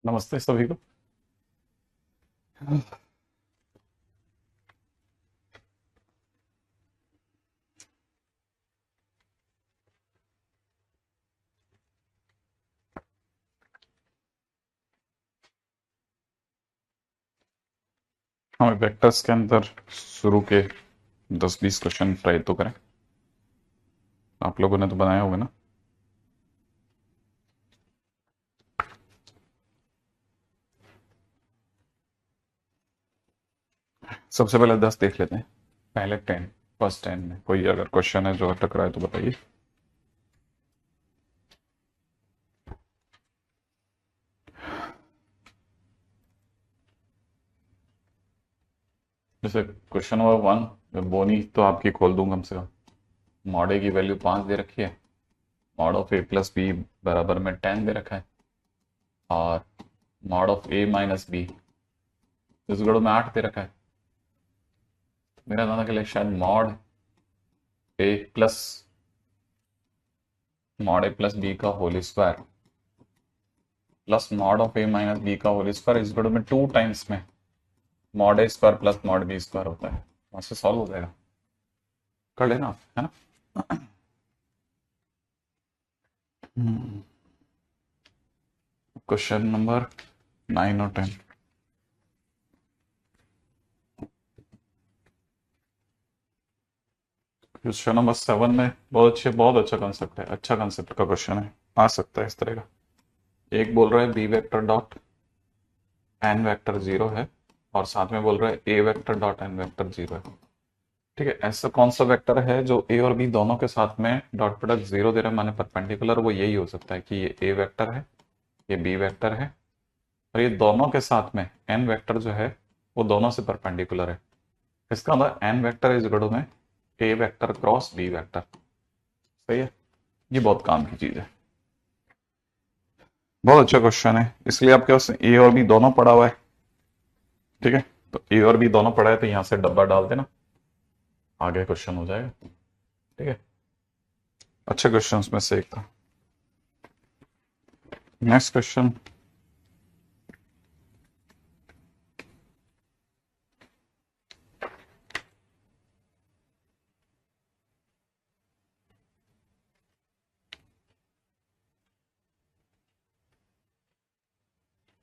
नमस्ते सभी को। हम वेक्टर्स के अंदर शुरू के 10-20 क्वेश्चन ट्राई तो करें। आप लोगों ने तो बनाया होगा ना। सबसे पहले 10 देख लेते हैं। पहले 10, फर्स्ट 10 में कोई अगर क्वेश्चन है जो अटक रहा है तो बताइए। जैसे क्वेश्चन नंबर 1 बोनी तो आपकी खोल दूं कम से कम। मॉड ए की वैल्यू 5 दे रखी है, mod of A plus B बराबर में 10 दे रखा है, और mod of A minus B इस गणों में 8 दे रखा है। मेरा अंदाजा के लिए शायद मॉड ए प्लस बी का whole square plus mod of A minus b का होल स्क्वायर इस गणों में 2 टाइम्स में mod a square plus mod b square होता है। वहां से सॉल्व हो जाएगा, कर लेना आप, है ना। क्वेश्चन नंबर 9 और 10। क्वेश्चन नंबर 7 में बहुत अच्छा कंसेप्ट है, अच्छा कंसेप्ट का क्वेश्चन है, आ सकता है इस तरह का। एक बोल रहा है B vector dot N vector 0 है और साथ में बोल रहा है A vector dot N vector 0 है। ठीक है, ऐसा कौन सा वेक्टर है जो ए और बी दोनों के साथ में डॉट प्रोडक्ट 0 दे रहा है, माने परपेंडिकुलर। वो यही हो सकता है कि ये ए वेक्टर है, ये बी वेक्टर है, और ये दोनों के साथ में एन वेक्टर जो है वो दोनों से परपेंडिकुलर है। इसका मतलब N vector is equal to में A vector cross B vector. सही है, ये बहुत काम की चीज है, बहुत अच्छा क्वेश्चन है। इसलिए आपके पास ए और बी दोनों पड़ा हुआ है। ठीक है, तो ए और बी दोनों पड़ा है तो यहां से डब्बा डाल देना, आगे क्वेश्चन हो जाएगा। ठीक है, अच्छे क्वेश्चन में से एक था। Next question,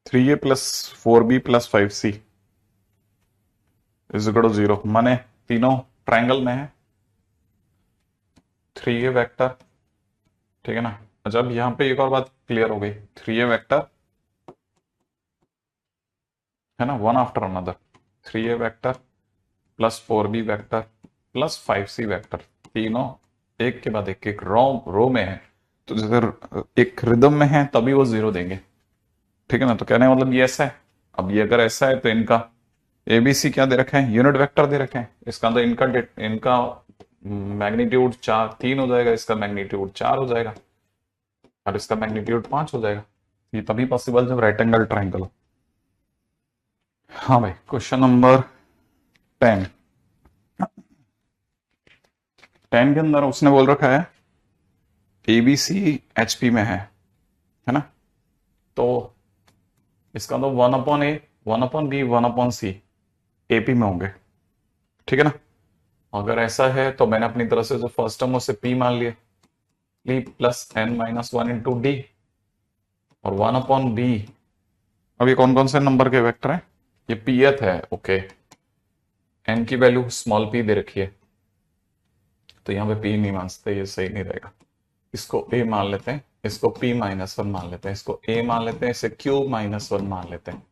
three A plus 4b plus 5c is equal to 0, माने तीनों ट्रायंगल में है। 3a वेक्टर, ठीक है ना। अच्छा, अब यहां पे एक और बात क्लियर हो गई। 3a वेक्टर है ना, one after another. 3a vector plus 4b vector plus 5c vector, तीनों एक के बाद एक रो में है। तो जैसे एक रिदम में है तभी वो 0 देंगे। ठीक है ना, तो कहने का मतलब ये ऐसा है। अब ये अगर ऐसा है तो इनका एबीसी क्या दे रखे हैं, यूनिट वेक्टर दे रखे हैं। इसका तो इनका मैग्नीट्यूड 3 हो जाएगा, इसका मैग्नीट्यूड 4 हो जाएगा, और इसका मैग्नीट्यूड 5 हो जाएगा। ये तभी पॉसिबल जब राइट एंगल ट्राइंगल हो। हाँ भाई, क्वेश्चन नंबर 10। 10 के अंदर उसने बोल रखा है एबीसी एचपी में है ना। तो इसका तो 1/a 1/b 1/c एपी में होंगे। ठीक है ना। अगर ऐसा है तो मैंने अपनी तरफ से जो फर्स्ट टर्म उसे पी मान लिया, ली plus n minus 1 into d, और 1/b। अब ये कौन कौन से नंबर के वेक्टर हैं, ये pth है। ओके, n की वैल्यू स्मॉल p दे रखी है, तो यहां पे p नहीं मान सकते, ये सही नहीं रहेगा। इसको a मान लेते हैं, इसको p माइनस 1 मान लेते हैं, इसको a मान लेते हैं, इसे q माइनस 1 मान लेते हैं,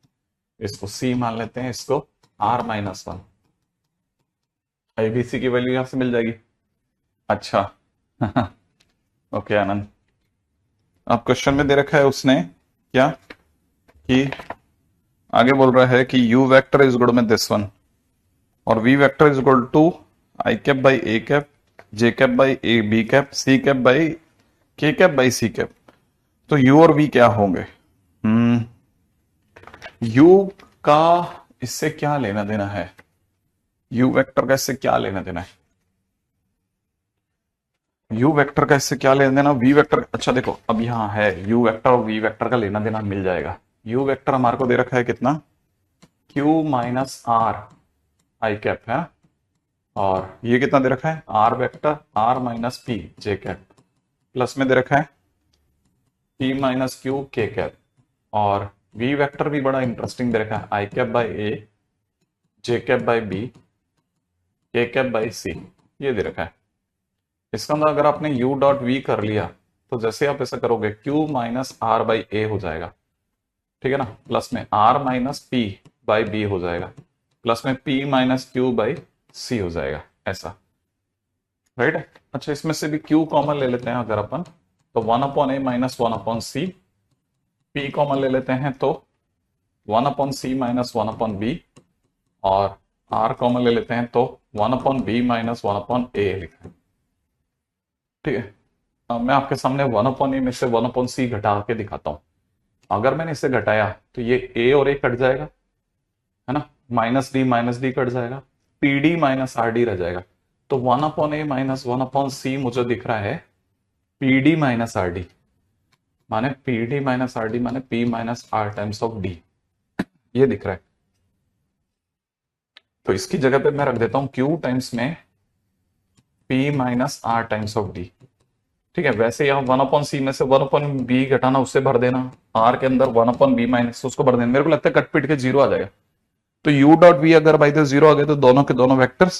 इसको c मान लेते हैं, इसको r माइनस 1। abc की वैल्यू यहां से मिल जाएगी। अच्छा ओके आनंद, अब क्वेश्चन में दे रखा है उसने क्या कि आगे बोल रहा है कि u वेक्टर इज इक्वल में दिस वन, और v vector is equal to i cap by a cap, j cap by a b cap, c cap by k cap by c cap. तो u और v क्या होंगे? u का इससे क्या लेना देना है, u वेक्टर का इससे क्या लेना देना है, u वेक्टर का इससे क्या लेना देना, v वेक्टर। अच्छा देखो, अब यहां है u वेक्टर और v वेक्टर का लेना देना मिल जाएगा। यू वेक्टर हमारे को दे रखा है कितना, q minus r i cap है, और ये कितना दे रखा है, r vector r minus p j cap, plus में दे रखा है p minus q k cap, और वी वेक्टर भी बड़ा इंटरेस्टिंग दे रखा है, i cap by a j cap by b k cap by c, ये दे रखा है। इसका मतलब अगर आपने u डॉट वी कर लिया तो जैसे आप ऐसा करोगे q minus R by A हो जाएगा, ठीक है ना, प्लस में r minus P by B हो जाएगा, प्लस में p minus Q by C हो जाएगा, ऐसा, राइट है। अच्छा, इसमें से भी q कॉमन ले लेते हैं अगर अपन, तो 1/a minus 1/c, p common ले लेते हैं तो 1/c माइनस 1/b, और r कॉमन ले लेते हैं तो 1/b माइनस 1/a लिखा है, ठीक है। अब मैं आपके सामने 1/a में से 1/c घटा के दिखाता हूं। अगर मैंने इसे घटाया तो ये a और a कट जाएगा, है ना, माइनस डी कट जाएगा, P d minus r D रह जाएगा, तो 1/a माइनस 1/c मुझे दिख रहा है p d minus r d, माने p d minus r d माने p minus are times of d, ये दिख रहा है। तो इसकी जगह पे मैं रख देता हूं q टाइम्स में p minus are times of D, ठीक है। वैसे यहाँ 1/c में से 1/b घटाना, उससे भर देना, r के अंदर 1/b माइनस उसको भर देना, मेरे को लगता है कट पिट के जीरो आ जाएगा। तो u डॉट वी अगर बाई द जीरो आ गए तो दोनों के दोनों वेक्टर्स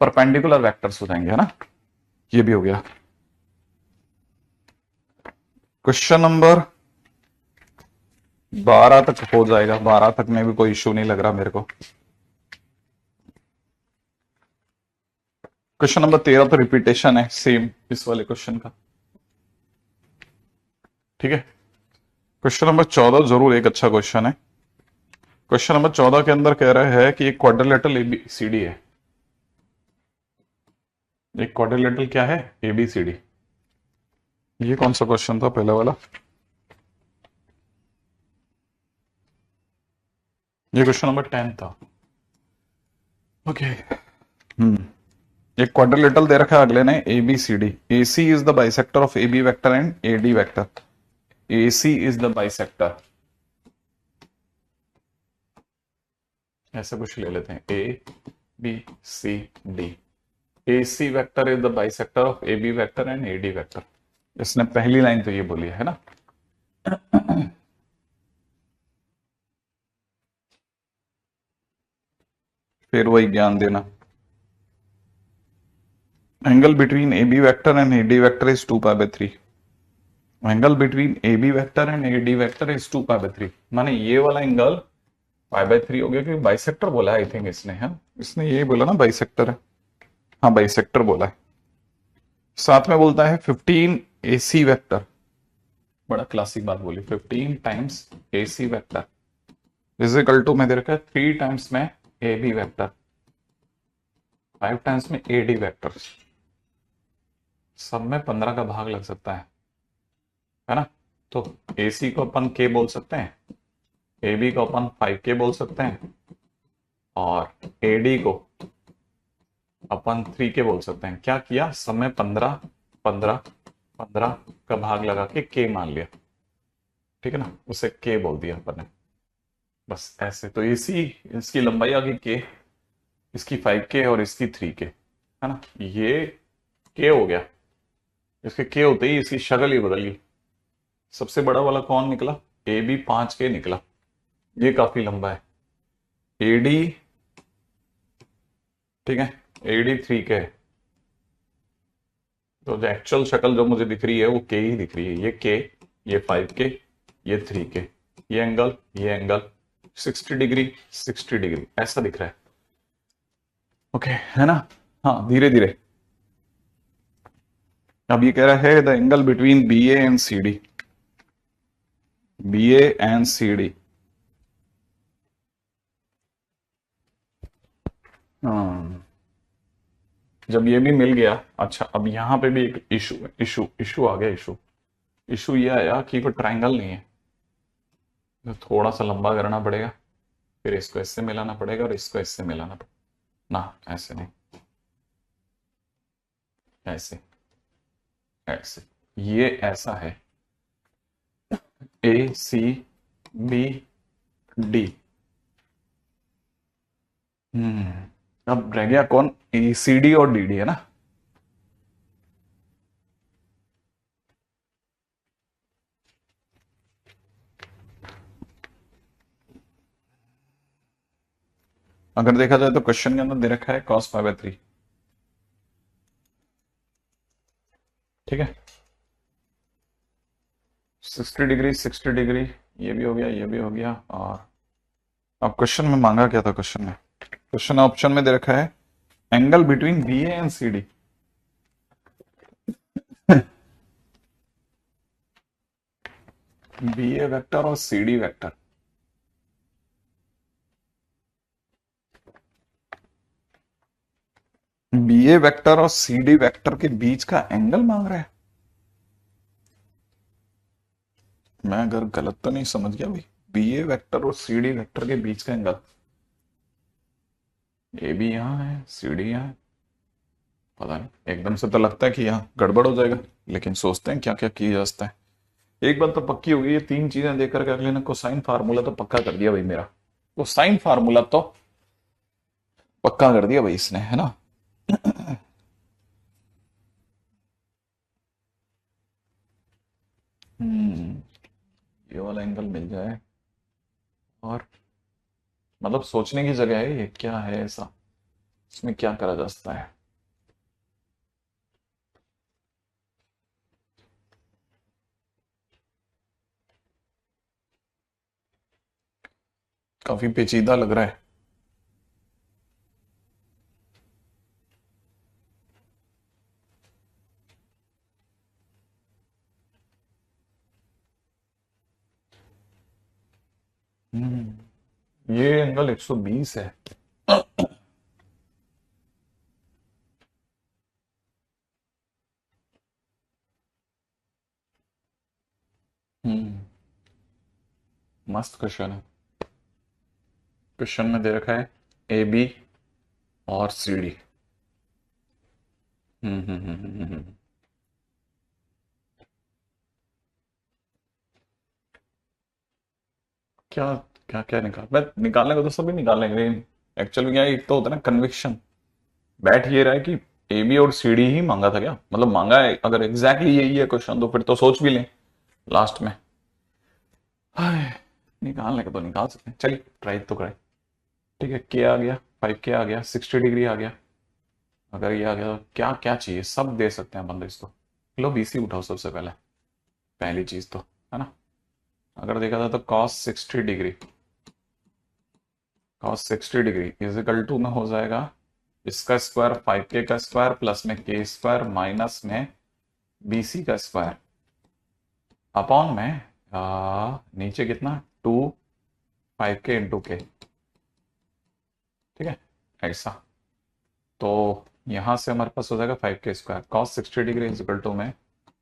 परपेंडिकुलर वेक्टर्स हो जाएंगे, है ना, ये भी हो गया। क्वेश्चन नंबर 12 तक हो जाएगा, 12 तक में भी कोई इश्यू नहीं लग रहा मेरे को। क्वेश्चन नंबर 13 तो रिपीटेशन है सेम इस वाले क्वेश्चन का, ठीक है। क्वेश्चन नंबर 14 जरूर एक अच्छा क्वेश्चन है। क्वेश्चन नंबर 14 के अंदर कह रहा है कि एक क्वाड्रिलेटरल एबीसीडी है। एक क्वाड्रिलेटरल क्या है, एबीसीडी। ये कौन सा क्वेश्चन था पहले वाला, ये क्वेश्चन नंबर 10 था, ओके। एक क्वाड्रिलेटरल दे रखा है अगले ने ABCD, AC is the bisector of AB vector and AD vector, AC is the bisector, ऐसा कुछ ले लेते हैं, A B C D, AC vector is the bisector of AB vector and AD vector. इसने पहली लाइन तो ये बोली है ना। फिर वही ज्ञान देना, angle between AB vector and AD vector is 2π/3, angle between AB vector and AD vector is 2π/3, माने ये वाला एंगल π/3 हो गया, क्योंकि बाइसेक्टर बोला है आई थिंक इसने, है इसने यही बोला ना बाइसेक्टर है, हाँ बाइसेक्टर बोला है। साथ में बोलता है 15 AC वेक्टर, बड़ा क्लासिक बात बोली, 15 times AC vector is equal to, मैं दे रखा है 3 टाइम्स में AB वेक्टर, 5 टाइम्स में AD वेक्टर, सब में 15 का भाग लग सकता है ना। तो AC को अपन K बोल सकते हैं, AB को अपन 5K बोल सकते हैं, और AD को अपन 3K बोल सकते हैं। क्या किया, सब में 15 15 15 का भाग लगा के K मान लिया, ठीक है ना, उसे K बोल दिया अपन ने, बस ऐसे। तो AC इसकी लंबाई आ गई K, इसकी 5K और इसकी 3K, है ना, ये K हो गया। इसके K होते ही इसकी शक्ल ही बदल गई, सबसे बड़ा वाला कौन निकला, AB 5K निकला, ये काफी लंबा है। AD, ठीक है, AD 3K है, तो जो एक्चुअल शक्ल जो मुझे दिख रही है वो K ही दिख रही है, ये K, ये 5K, ये 3K, ये एंगल 60 डिग्री 60 डिग्री ऐसा दिख रहा है, ओके, है ना। हाँ धीरे धीरे, अब ये कह रहा है the angle between BA and CD, BA and CD, जब ये भी मिल गया, अच्छा अब यहां पे भी एक इशू आ गया, इशू ये आया कि कोई ट्राइंगल नहीं है, तो थोड़ा सा लंबा करना पड़ेगा, फिर इसको इससे मिलाना पड़ेगा और इसको इससे मिलाना पड़ेगा ना, ऐसे नहीं, ऐसे ऐसे, ये ऐसा है AC बी डी। अब रह गया कौन, सी डी और डी डी है ना। अगर देखा जाए तो क्वेश्चन के अंदर दे रखा है cos पाई बाय 3, ठीक है। 60 डिग्री 60 डिग्री, ये भी हो गया ये भी हो गया। और अब क्वेश्चन में मांगा क्या था, क्वेश्चन ऑप्शन में दे रखा है angle between B A and C D. B A vector और C D vector, B A vector और सी डी वेक्टर के बीच का एंगल मांग रहा है। मैं अगर गलत तो नहीं समझ गया भाई, बी ए वेक्टर और सी डी वेक्टर के बीच का एंगल, ए भी यहां है सी डी यहां है, पता नहीं, एकदम से तो लगता है कि यहाँ गड़बड़ हो जाएगा, लेकिन सोचते हैं क्या क्या किया जा सकता है। एक बात तो पक्की होगी, ये तीन चीजें देकर के अगले ने कोसाइन फार्मूला तो पक्का कर दिया भाई मेरा, कोसाइन फार्मूला तो पक्का कर दिया भाई इसने, है ना। ये वाला एंगल मिल जाए और मतलब सोचने की जगह है, ये क्या है ऐसा, इसमें क्या करा जा सकता है। काफी पेचीदा लग रहा है। ये एंगल 120 है। हम्म मस्त क्वेश्चन है। क्वेश्चन में दे रखा है ए बी और सी डी। क्या क्या क्या निकाल, मैं निकालने को तो सभी निकाल लेंगे, लेकिन एक्चुअल में क्या है, एक तो होता है ना कन्विक्शन, बैठ ये रहा है कि ए बी और सी डी ही मांगा था क्या, मतलब मांगा है, अगर एग्जैक्टली यही है क्वेश्चन तो फिर तो सोच भी लें लास्ट में। हाय, निकालने का तो निकाल सकते हैं, चलिए ट्राई तो करें। ठीक है, के आ गया, 5K आ गया, 60 डिग्री आ गया, अगर ये आ गया तो क्या क्या चाहिए, सब दे सकते हैं बंदे इसको। लो बीसी उठाओ सबसे पहले, पहली चीज तो, है ना। अगर देखा था तो cos 60 डिग्री इजिकल टू में हो जाएगा इसका स्क्वायर 5K का स्क्वायर प्लस में के स्क्वायर माइनस में BC का स्क्वायर अपॉन में नीचे कितना 2 5K इंटू के, ठीक है ऐसा। तो यहां से हमारे पास हो जाएगा 5K square, cos 60 degree is equal to में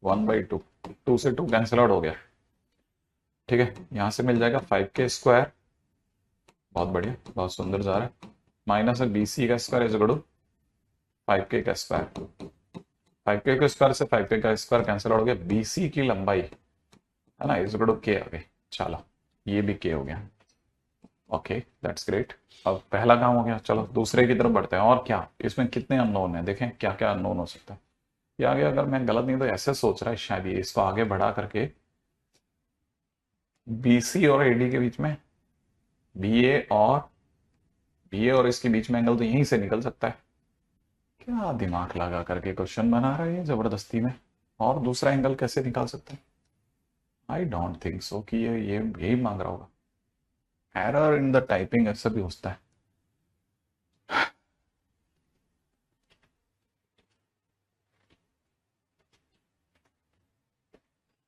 1/2, 2 से 2 कैंसिल आउट हो गया, ठीक है। यहां से मिल जाएगा 5K स्क्वायर, बहुत बढ़िया बहुत सुंदर जा रहा है, माइनस है BC का square is equal to 5K का स्क्वायर, 5K के स्क्वायर से 5K का स्क्वायर कैंसिल आउट हो गया, BC की लंबाई है ना इज इक्वल टू K आ गई। चलो ये भी K हो गया, ओके दैट्स ग्रेट। अब पहला काम हो गया, चलो दूसरे की तरफ बढ़ते हैं। और क्या इसमें कितने अननोन है, देखें क्या क्या अननोन हो सकता है। ये आगे अगर मैं गलत नहीं तो ऐसे सोच रहा है शायद ये इसको आगे बढ़ा करके BC और AD के बीच में, BA और इसके बीच में एंगल तो यहीं से निकल सकता है। क्या दिमाग लगा करके क्वेश्चन बना रहा है ये जबरदस्ती में, और दूसरा एंगल कैसे निकाल सकते हैं। आई डोंट थिंक सो कि ये यही मांग रहा होगा, एरर इन द टाइपिंग ऐसा भी होता है।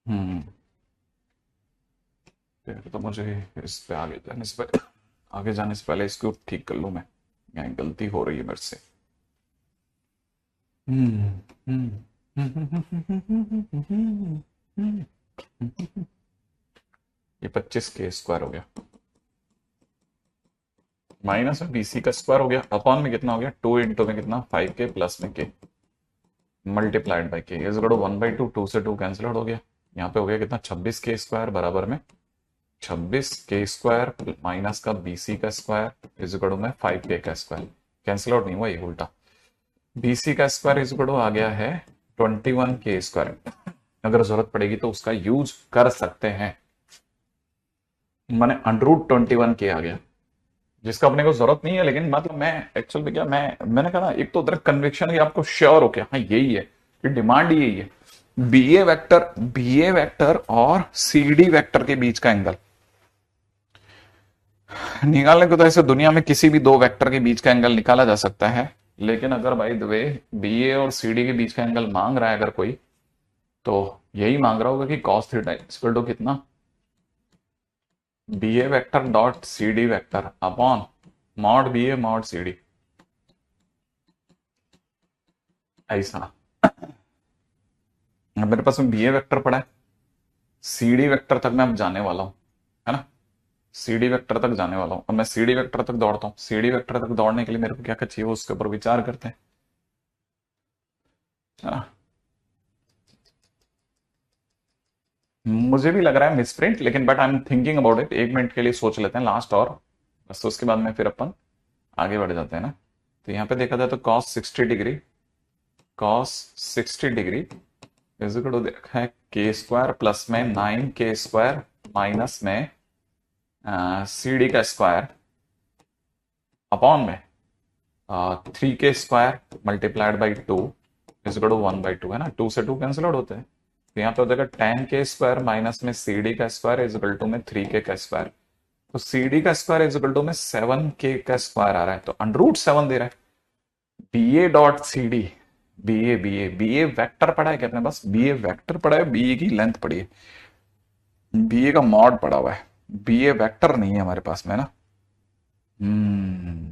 हम्म फिर तो मुझे इस पे आगे जाने से पहले इसको ठीक कर लूं मैं, यहाँ गलती हो रही है मेरे से। ये 25K स्क्वायर हो गया, माइनस में BC का स्क्वायर हो गया, अपॉन में कितना हो गया 2 इंटू में कितना 5K प्लस में K multiplied by K is equal to 1/2, 2 से 2 कैंसिल आउट हो गया, यहाँ पे हो गया कितना 26K स्क्वायर बराबर में 26k² माइनस का BC का स्क्वायर इज इक्वल टू में 5k का स्क्वायर, कैंसिल आउट नहीं हुआ, ये उल्टा। BC का स्क्वायर इज इक्वल टू आ गया है 21k²। अगर जरूरत पड़ेगी तो उसका यूज कर सकते हैं। मैंने √21k आ गया, जिसका अपने को जरूरत नहीं है, लेकिन मतलब मैं एक्चुअल में क्या, मैंने कहा ना, एक तो उधर कन्विक्शन है, आपको श्योर हो क्या, हाँ यही है कि डिमांड यही है। बी ए वेक्टर और CD वेक्टर के बीच का एंगल निकालने को तो ऐसे दुनिया में किसी भी दो वेक्टर के बीच का एंगल निकाला जा सकता है, लेकिन अगर बाय द वे BA और CD के बीच का एंगल मांग रहा है अगर कोई, तो यही मांग रहा होगा कि cos थीटा इक्वल टू कितना, BA vector dot CD vector upon mod BA mod CD, ऐसा। अब मेरे पास में BA वेक्टर पड़ा है, CD वेक्टर तक मैं अब जाने वाला हूं, है ना, CD वेक्टर तक जाने वाला हूं। अब मैं CD वेक्टर तक दौड़ता हूं। CD वेक्टर तक दौड़ने के लिए मेरे को क्या चाहिए, उसके ऊपर विचार करते हैं, है ना। मुझे भी लग रहा है मिसप्रिंट, लेकिन but I am thinking about it, 1 minute के लिए सोच लेते हैं लास्ट, और बस उसके बाद में फिर अपन आगे बढ़ जाते हैं ना। तो यहाँ पे देखा जाए तो cos 60 degree is equal to देखा है k² प्लस में 9k² माइनस में CD का स्क्वायर अपॉन में 3k² multiplied by 2 is equal to 1/2, है ना, 2 से 2 कैंसिल आउट होते हैं। तो यहाँ पे हो जाएगा 10k² माइनस में CD का स्क्वायर इज इक्वल टू में 3k का स्क्वायर। तो CD का स्क्वायर इज इक्वल टू में 7k का स्क्वायर आ रहा है, तो √7 दे रहा है। BA dot CD, BA vector पड़ा है क्या अपने पास, BA वेक्टर पड़ा है, BA की लेंथ पड़ी है, BA का मॉड पड़ा हुआ है, BA वेक्टर नहीं है हमारे पास में ना। हम्म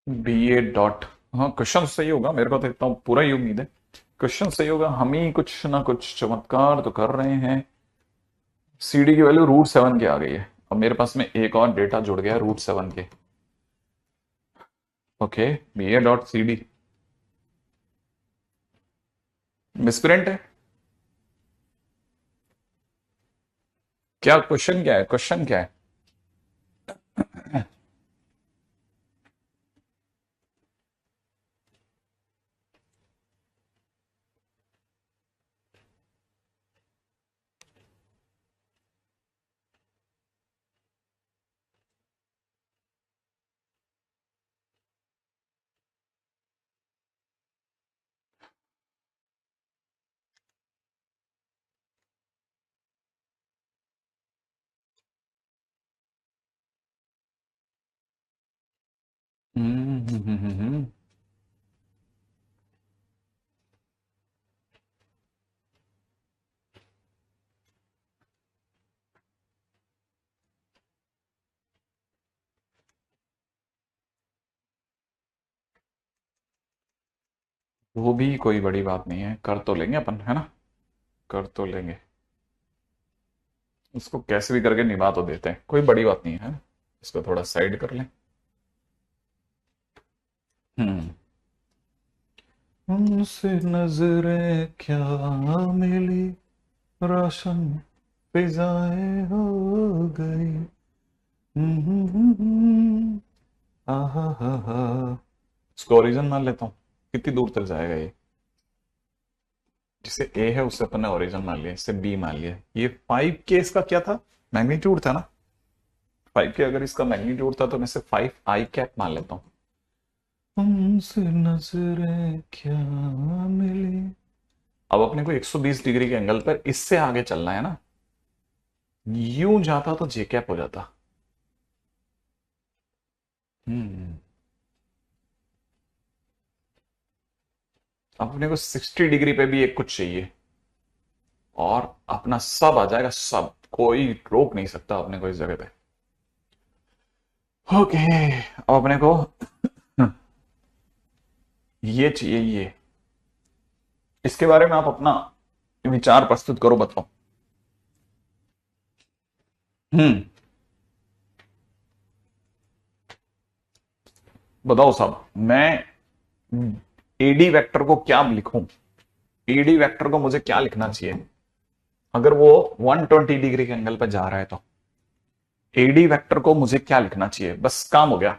BA डॉट, हाँ क्वेश्चन सही होगा, मेरे को तो इतना पूरा ही उम्मीद है क्वेश्चन सही होगा। हम ही कुछ ना कुछ चमत्कार तो कर रहे हैं। CD की वैल्यू √7 के आ गई है। अब मेरे पास में एक और डेटा जुड़ गया √7 के। Okay, BA dot CD misprint है क्या, क्वेश्चन क्या है, क्वेश्चन क्या है। हम्म हम्म, हम्म, हम्म, हम्म। वो भी कोई बड़ी बात नहीं है, कर तो लेंगे अपन, है ना, कर तो लेंगे। उसको कैसे भी करके निभा तो देते हैं, कोई बड़ी बात नहीं है। इसको थोड़ा साइड कर लें। हम्म उनसे नजरें क्या मिली, रोशन फिजाएं हो गई। आहा हा हा। इसको ओरिजिन मान लेता हूँ, कितनी दूर तक जाएगा ये। जिसे A है उससे अपन ने ओरिजिन मान लिया, इससे B मान लिया। ये 5k इसका क्या था, मैग्नीट्यूड था ना। 5k अगर इसका मैग्नीट्यूड था तो मैं इसे 5i कैप मान लेता हूँ। उनसे नजरें क्या मिली। अब अपने को 120 डिग्री के एंगल पर इससे आगे चलना है ना, यूं जाता तो जे कैप हो जाता। हम्म अपने को 60 डिग्री पे भी एक कुछ चाहिए, और अपना सब आ जाएगा, सब कोई रोक नहीं सकता अपने को इस जगह पे। ओके, अब अपने को ये चाहिए, ये इसके बारे में आप अपना विचार प्रस्तुत करो, बताओ। हम्म, बताओ साहब, मैं एडी वेक्टर को क्या लिखूं? एडी वेक्टर को मुझे क्या लिखना चाहिए अगर वो 120 डिग्री के एंगल पर जा रहा है? तो एडी वेक्टर को मुझे क्या लिखना चाहिए? बस काम हो गया।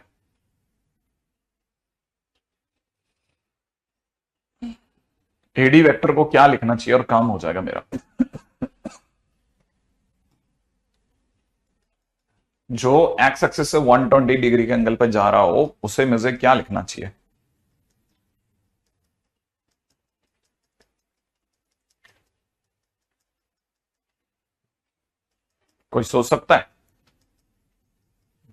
एडी वेक्टर को क्या लिखना चाहिए और काम हो जाएगा मेरा। जो एक्स एक्सिस से 120 डिग्री के एंगल पर जा रहा हो उसे मुझे क्या लिखना चाहिए? कोई सोच सकता है?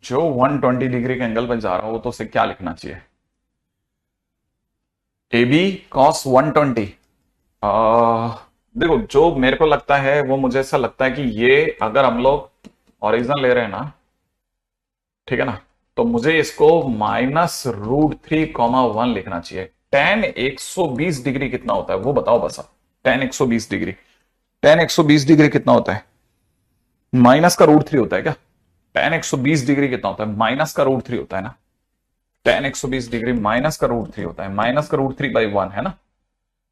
जो 120 डिग्री के एंगल पर जा रहा हो तो उसे क्या लिखना चाहिए? A B cos 120। देखो, जो मेरे को लगता है वो मुझे ऐसा लगता है कि ये अगर हम लोग ओरिजिन ले रहे हैं ना, ठीक है ना, तो मुझे इसको -√3, 1 लिखना चाहिए। टेन 120 डिग्री कितना होता है वो बताओ बस आप। टेन 120 डिग्री, टेन 120 डिग्री कितना होता है? माइनस का √3 होता है क्या? टेन 120 डिग्री कितना होता है? माइनस का √3 होता है ना। टेन 120 डिग्री माइनस का √3 होता है, माइनस का √3/1 है ना।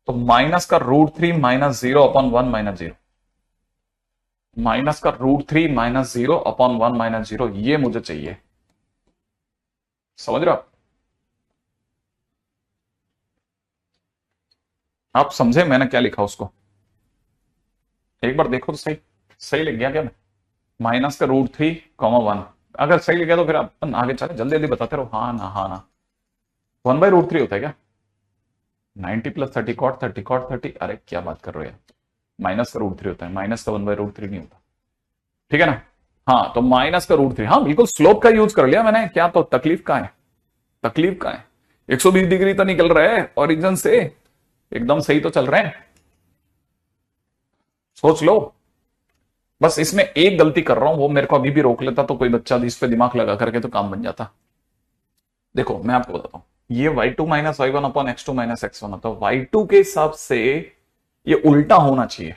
तो माइनस का √3 -0/1 -0, माइनस का √3 -0/1 -0, ये मुझे चाहिए। समझ रहे हो आप समझे मैंने क्या लिखा उसको? एक बार देखो तो सही, सही लिख गया क्या मैं? -√3, 1। अगर सही लिख गया तो फिर अपन आगे चले, जल्दी जल्दी बताते रहो, हाँ ना हाँ ना। 1/√3 होता है क्या? 90 + 30 cot 30 cot 30, अरे क्या बात कर रहे हो यार। माइनस का √3 होता है, माइनस का 1/√3 नहीं होता, ठीक है ना। हाँ, तो माइनस का √3, हाँ बिल्कुल स्लोप का यूज कर लिया मैंने, क्या तो तकलीफ का है? तकलीफ का है? 120 डिग्री तो निकल रहा है ओरिजिन से, एकदम सही तो चल रहे हैं। सोच लो। बस इसमें एक गलती कर रहा हूं, वो मेरे को अभी भी रोक लेता तो कोई बच्चा भी इस पे दिमाग लगा करके तो काम बन जाता। देखो मैं आपको बताता हूं, ये y2 - y1/x2 - x1 होता है। y2 के हिसाब से ये उल्टा होना चाहिए,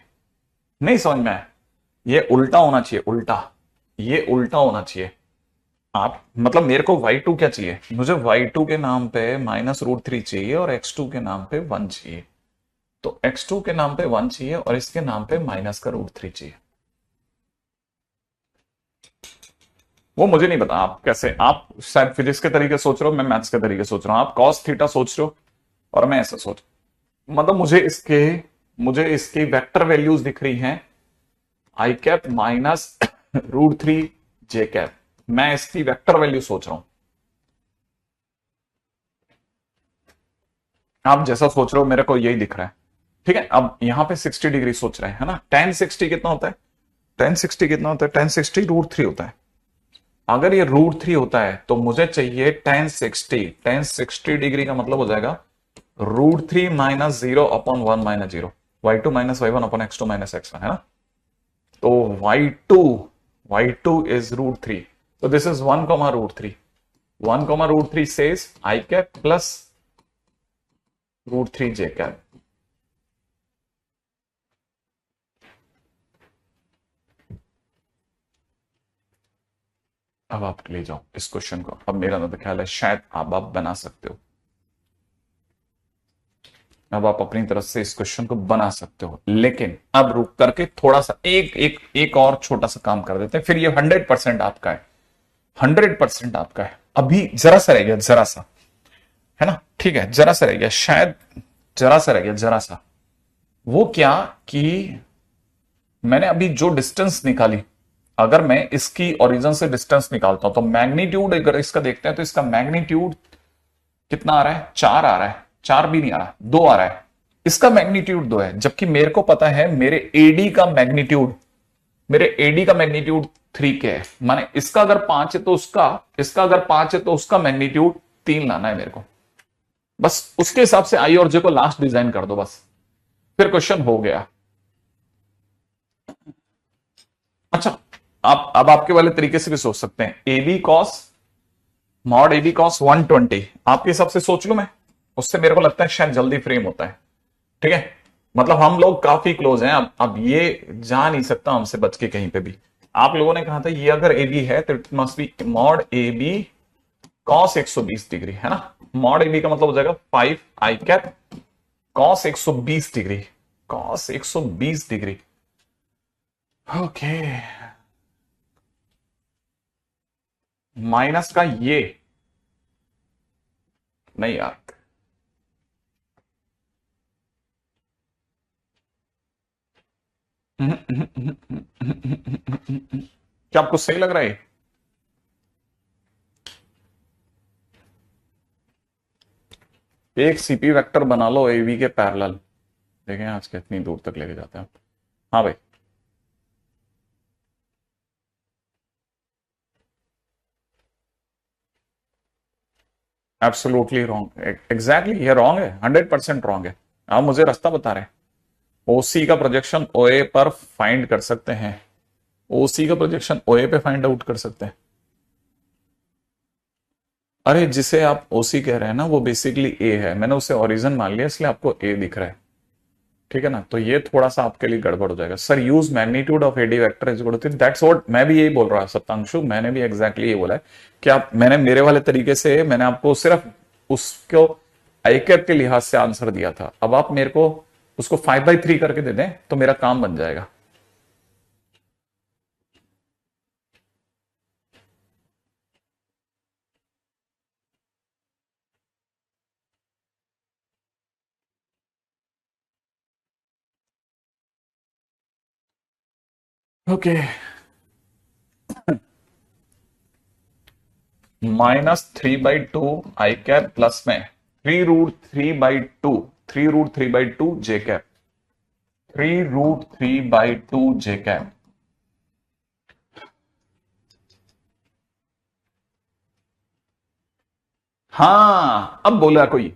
नहीं समझ में आया? ये उल्टा होना चाहिए, उल्टा, ये उल्टा होना चाहिए। आप मतलब मेरे को y2 क्या चाहिए? मुझे y2 के नाम पे -√3 चाहिए और x2 के नाम पे 1 चाहिए। तो x2 के नाम पे 1 चाहिए और इसके नाम पे माइनस का √3 चाहिए। वो मुझे नहीं पता आप कैसे, आप शायद फिजिक्स के तरीके सोच रहे हो, मैं मैथ्स के तरीके सोच रहा हूं। आप कॉस थीटा सोच रहे हो और मैं ऐसा सोच, मतलब मुझे इसकी वेक्टर वैल्यूज दिख रही हैं आई कैप -√3 j कैप। मैं इसकी वेक्टर वैल्यू सोच रहा हूं, आप जैसा सोच रहे हो मेरे को यही दिख रहा है। ठीक है, अब यहां पे 60 डिग्री सोच रहे हैं, है ना। टेन 60 कितना होता है? टेन 60 कितना होता है? टेन 60 √3 होता है। अगर ये √3 होता है तो मुझे चाहिए टेन 60 डिग्री का मतलब हो जाएगा √3 -0/1 - 0, y2 - y1/x2 - x1, है ना। तो y2 is √3, so this is 1, √3, 1, √3 says I cap plus √3 j cap। अब आप ले जाओ इस क्वेश्चन को, अब मेरा तो ख्याल है शायद आप बना सकते हो। अब आप अपनी तरफ से इस क्वेश्चन को बना सकते हो, लेकिन अब रुक करके थोड़ा सा एक और छोटा सा काम कर देते हैं, फिर ये 100% आपका है, 100% आपका है। अभी जरा सा रह गया, जरा सा, है ना, ठीक है, जरा सा रह गया, शायद जरा सा रह गया, जरा सा। वो क्या कि मैंने अभी जो डिस्टेंस निकाली, अगर मैं इसकी ओरिजिन से डिस्टेंस निकालता हूं तो मैग्नीट्यूड अगर इसका देखते हैं तो इसका मैग्नीट्यूड कितना आ रहा है? 4 आ रहा है, 4 भी नहीं आ रहा, 2 आ रहा है। इसका मैग्नीट्यूड 2 है, जबकि मेरे को पता है मेरे एडी का मैग्नीट्यूड, मेरे एडी का मैग्नीट्यूड 3 के है। माने इसका अगर 5 है तो उसका, इसका अगर 5 है तो उसका मैग्नीट्यूड 3 लाना है मेरे को। बस उसके हिसाब से आई और जे को लास्ट डिजाइन कर दो, बस फिर क्वेश्चन हो गया। अच्छा, आप अब आपके वाले तरीके से भी सोच सकते हैं, A B cos mod AB cos 120 आपके हिसाब से सोच लूं मैं, उससे मेरे को लगता है शायद जल्दी फ्रेम होता है। ठीक है, मतलब हम लोग काफी क्लोज हैं। अब ये जा नहीं सकता हमसे बच के कहीं पे भी। आप लोगों ने कहा था ये अगर ए बी है तो it must be mod A B cos 120 degree, है ना। मॉड ए बी का मतलब हो जाएगा 5 i cap cos 120 degree, cos 120 degree. Okay, minus का ये नहीं यार, क्या आपको सही लग रहा है? एक सीपी वेक्टर बना लो एवी के पैरेलल, देखें आज कितनी दूर तक लेके जाते हैं। हाँ भाई, एब्सोल्युटली रॉन्ग, एग्जैक्टली ये रॉन्ग है, 100% रॉन्ग है। आप मुझे रास्ता बता रहे हैं। ओसी का प्रोजेक्शन ओए पर फाइंड कर सकते हैं, ओसी का प्रोजेक्शन ओए पे फाइंड आउट कर सकते हैं। अरे जिसे आप ओसी कह रहे हैं ना वो बेसिकली ए है, मैंने उसे ओरिजिन मान लिया इसलिए आपको ए दिख रहा है। ठीक है ना, तो ये थोड़ा सा आपके लिए गड़बड़ हो जाएगा। Sir use magnitude of AD vector is equal to, that's what मैं भी यही बोल रहा सत्तांशु, मैंने भी एग्जैक्टली ये बोला है कि आप, मैंने मेरे वाले तरीके से मैंने आपको सिर्फ उसको आई कैप के लिहाज से आंसर दिया था। अब आप मेरे को उसको 5/3 करके दे दें तो मेरा काम बन जाएगा। ओके, -3/2 आई कैप प्लस में 3√3/2, 3√3/2 जे कैप, 3√3/2 जे कैप। हाँ अब बोला कोई,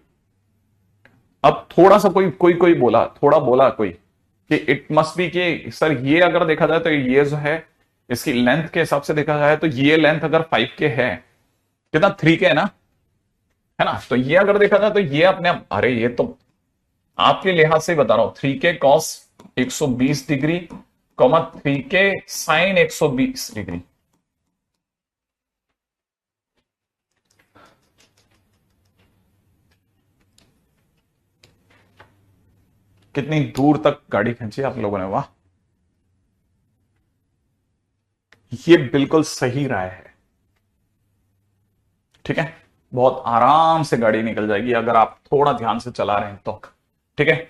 अब थोड़ा सा कोई कोई कोई बोला, थोड़ा बोला कोई कि इट मस्ट बी कि सर ये अगर देखा जाए तो ये जो है इसकी लेंथ के हिसाब से देखा जाए तो ये लेंथ अगर 5 के है, कितना 3 के है ना, है ना, तो ये अगर देखा जाए तो ये अपने आप, अरे ये तो आपके लिहाज से बता रहा हूं, 3 के कॉस 120 डिग्री कॉमा 3 के साइन 120 डिग्री। कितनी दूर तक गाड़ी खींची आप लोगों ने, वाह, ये बिल्कुल सही राय है। ठीक है, बहुत आराम से गाड़ी निकल जाएगी अगर आप थोड़ा ध्यान से चला रहे हैं तो। ठीक है,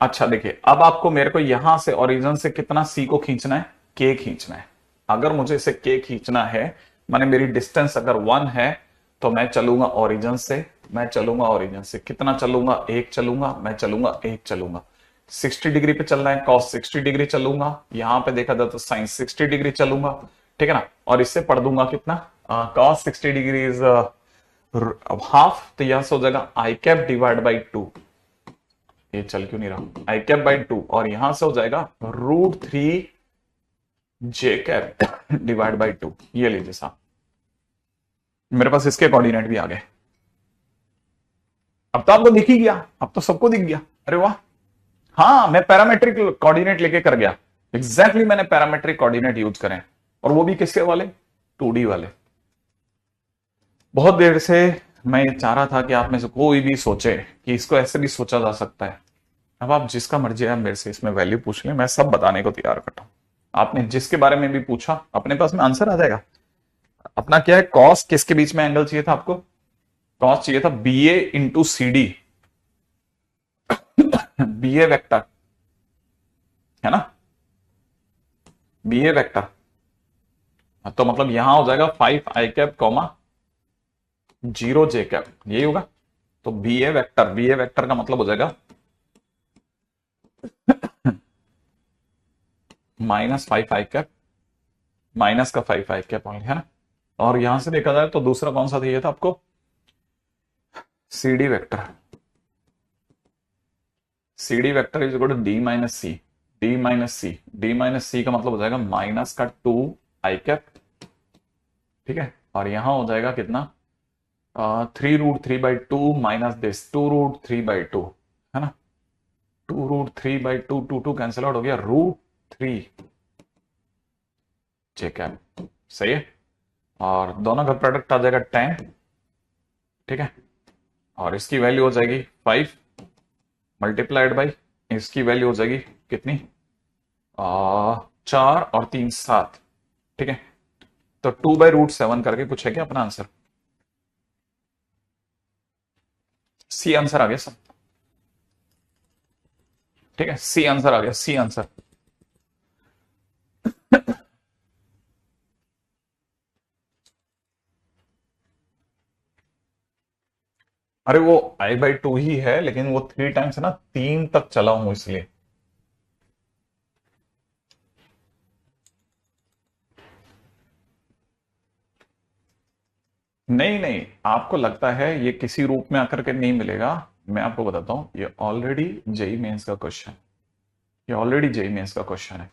अच्छा देखिए, अब आपको मेरे को यहां से ओरिजिन से कितना सी को खींचना है, के खींचना है। अगर मुझे इसे के खींचना है, माने मेरी डिस्टेंस अगर 1 है तो मैं चलूंगा ओरिजिन से, मैं चलूंगा ओरिजिन से कितना चलूंगा, एक चलूंगा, मैं चलूंगा एक चलूंगा। 60 डिग्री पे चलना है, कॉस 60 डिग्री चलूंगा, यहां पे देखा जाए तो साइन 60 डिग्री चलूंगा। ठीक है ना, और इससे पढ़ दूंगा कितना, कॉस 60 डिग्री इज हाफ, तो यहां से हो जाएगा आई कैप डिवाइड बाई 2, ये चल क्यों नहीं रहा, आई कैप बाई 2, और यहां से हो जाएगा √3 जे कैप डिवाइड बाई 2। ये लीजिए साहब, मेरे पास इसके कोऑर्डिनेट भी आ गए। अब तो आपको दिख ही गया, अब तो सबको दिख गया, अरे वाह। हाँ मैं पैरामेट्रिक कोऑर्डिनेट लेके कर गया, एग्जैक्टली मैंने पैरामेट्रिक कोऑर्डिनेट यूज करें, और वो भी किसके वाले, 2D वाले। बहुत देर से मैं ये चाह रहा था कि आप में से कोई भी सोचे कि इसको ऐसे भी सोचा जा सकता है। अब आप जिसका मर्जी है मेरे से इसमें वैल्यू पूछ लें, मैं सब बताने को तैयार करता हूं। आपने जिसके बारे में भी पूछा अपने पास में आंसर आ जाएगा। अपना क्या है, कॉस किसके बीच में एंगल चाहिए था आपको, कॉस चाहिए था BA into CD, BA vector, है ना, BA वेक्टर। तो मतलब यहां हो जाएगा 5 i cap comma 0 J cap, यही होगा। तो BA वेक्टर का मतलब हो जाएगा -5 आई कैप, माइनस का 5 आई कैप ऑनली, है ना। और यहां से देखा जाए तो दूसरा कौन सा दिया था आपको, CD vector, CD vector is equal to D minus c, D minus c, D minus c का मतलब हो जाएगा माइनस का 2 आई कैप। ठीक है, और यहां हो जाएगा कितना, 3√3/2 माइनस दिस 2√3/2, है ना। 2√3/2, 2 कैंसिल आउट हो गया, √3 ठीक है, सही है। और दोनों का प्रोडक्ट आ जाएगा 10, ठीक है। और इसकी वैल्यू हो जाएगी 5 मल्टीप्लाइड बाई इसकी वैल्यू हो जाएगी कितनी, 4 और 3 7, ठीक है। तो 2/√7 करके कुछ है क्या अपना आंसर? सी आंसर आ गया सब, ठीक है, सी आंसर आ गया, सी आंसर। अरे वो I/2 ही है, लेकिन वो 3 टाइम्स है ना, 3 तक चला हूं इसलिए। नहीं नहीं, आपको लगता है ये किसी रूप में आकर के नहीं मिलेगा, मैं आपको बताता हूं, ये ऑलरेडी जेई मेंस का क्वेश्चन, ये ऑलरेडी जेई मेंस का क्वेश्चन है।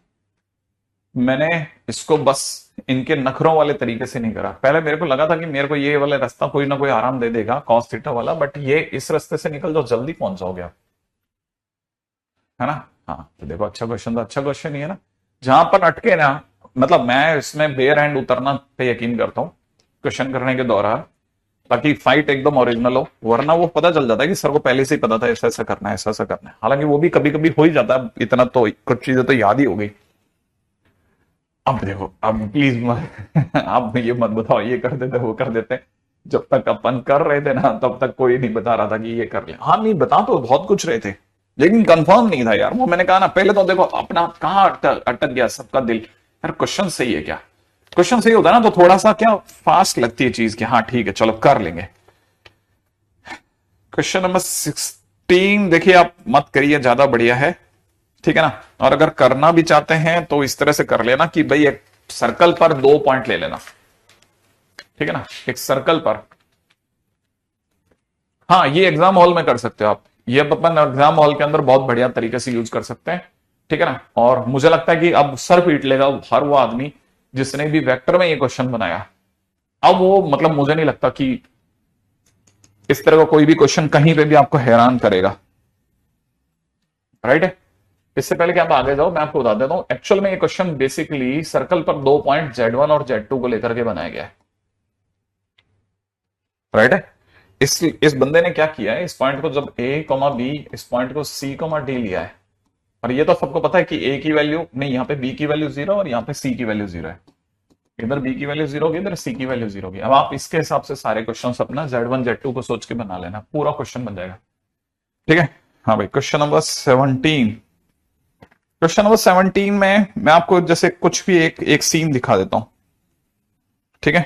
मैंने इसको बस इनके नखरों वाले तरीके से नहीं करा। पहले मेरे को लगा था कि मेरे को ये वाला रास्ता कोई ना कोई आराम दे देगा, कॉस थीटा वाला, बट ये इस रास्ते से निकल जाओ, जल्दी पहुंच जाओगे आप, है ना। हाँ तो देखो, अच्छा क्वेश्चन था, अच्छा क्वेश्चन ही है ना। जहां पर अटके ना, मतलब मैं इसमें बेयर हैंड उतरना पे यकीन करता हूं क्वेश्चन करने के दौरान, ताकि फाइट एकदम ओरिजिनल हो, वरना वो पता चल जाता है कि सर को पहले से ही पता था ऐसा ऐसा करना है, ऐसा ऐसा करना है। हालांकि वो भी कभी कभी हो ही जाता है, इतना तो कुछ चीजें तो याद ही हो गई। अब देखो, अब प्लीज आप ये मत बताओ ये कर देते वो कर देते। जब तक अपन कर रहे थे ना, तब तक कोई नहीं बता रहा था कि ये कर ले। हाँ नहीं, बता तो बहुत कुछ रहे थे, लेकिन कंफर्म नहीं था यार। वो मैंने कहा ना पहले, तो देखो अपना कहाँ अटक अटक गया सबका दिल, यार क्वेश्चन सही है क्या? क्वेश्चन सही होता है ना, तो थोड़ा सा क्या फास्ट लगती है चीज कि हाँ ठीक है चलो कर लेंगे। क्वेश्चन नंबर 16 देखिए, आप मत करिए, ज्यादा बढ़िया है, ठीक है ना। और अगर करना भी चाहते हैं तो इस तरह से कर लेना कि भाई एक सर्कल पर 2 पॉइंट ले लेना, ठीक है ना, एक सर्कल पर। हाँ ये एग्जाम हॉल में कर सकते हो आप, ये अपन एग्जाम हॉल के अंदर बहुत बढ़िया तरीके से यूज कर सकते हैं, ठीक है ना। और मुझे लगता है कि अब सर पीट लेगा हर वो आदमी जिसने भी वेक्टर में ये क्वेश्चन बनाया। अब वो मतलब मुझे नहीं लगता कि इस तरह का कोई भी क्वेश्चन कहीं पे भी आपको हैरान करेगा, राइट है। इससे पहले कि आप आगे जाओ, मैं आपको बता देता हूं, एक्चुअल में ये क्वेश्चन बेसिकली सर्कल पर 2 पॉइंट Z1 और Z2 को लेकर के बनाया गया है, राइट है। इस बंदे ने क्या किया है, इस पॉइंट को जब A, B, इस पॉइंट को C, D लिया है, और ये तो सबको पता है कि A की वैल्यू नहीं, यहाँ पे B की वैल्यू 0 और यहाँ पे C की वैल्यू 0 है। इधर B की वैल्यू 0 होगी, इधर C की वैल्यू 0 होगी। अब आप इसके हिसाब से सारे क्वेश्चन अपना Z1 Z2 को सोच के बना लेना, पूरा क्वेश्चन बन जाएगा, ठीक है। हाँ भाई, क्वेश्चन नंबर 17। क्वेश्चन नंबर 17 में मैं आपको जैसे कुछ भी एक एक सीन दिखा देता हूं, ठीक है।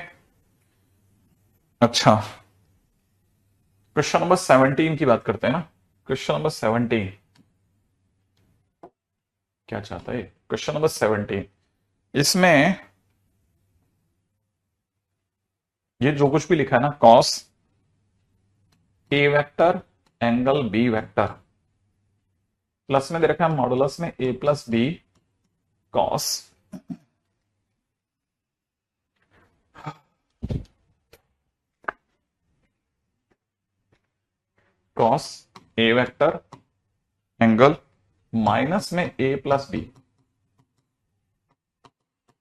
अच्छा, क्वेश्चन नंबर 17 की बात करते हैं ना। क्वेश्चन नंबर 17 क्या चाहता है, क्वेश्चन नंबर 17 इसमें ये जो कुछ भी लिखा है ना, cos a vector angle b vector, plus में दे रखा है मॉडुलस में a plus b cos cos a vector angle minus में ए प्लस बी,